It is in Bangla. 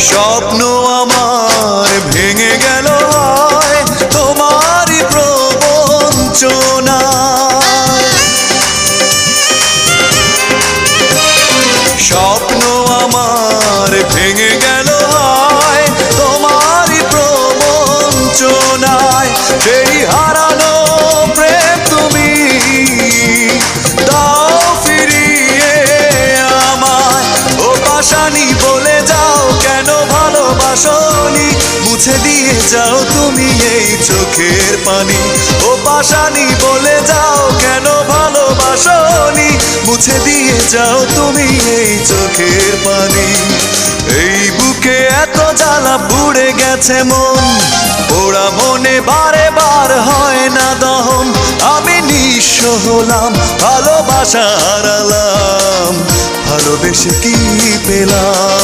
স্বপ্ন আমার ভেঙে গেল হয় তোমারই প্রবঞ্চনায়। স্বপ্ন আমার ভেঙে গেল হয় তোমারই প্রবঞ্চনায়। সেই হারানো প্রেম তুমি দাও ফিরিয়ে আমায়। ও পাশানি বলে যাও কেন ভালোবাসনি, মুছে দিয়ে যাও তুমি এই চোখের পানি। ও পাশানি বলে যাও কেন ভালোবাসনি, মুছে দিয়ে যাও তুমি এই চোখের পানি। এই বুকে এত জ্বালা পুড়ে গেছে মন, পোড়া মনে বারে বার হয় না দহন। আমি নিঃস্ব হলাম, ভালোবাসা হারালাম, ভালোবেসে কি পেলাম।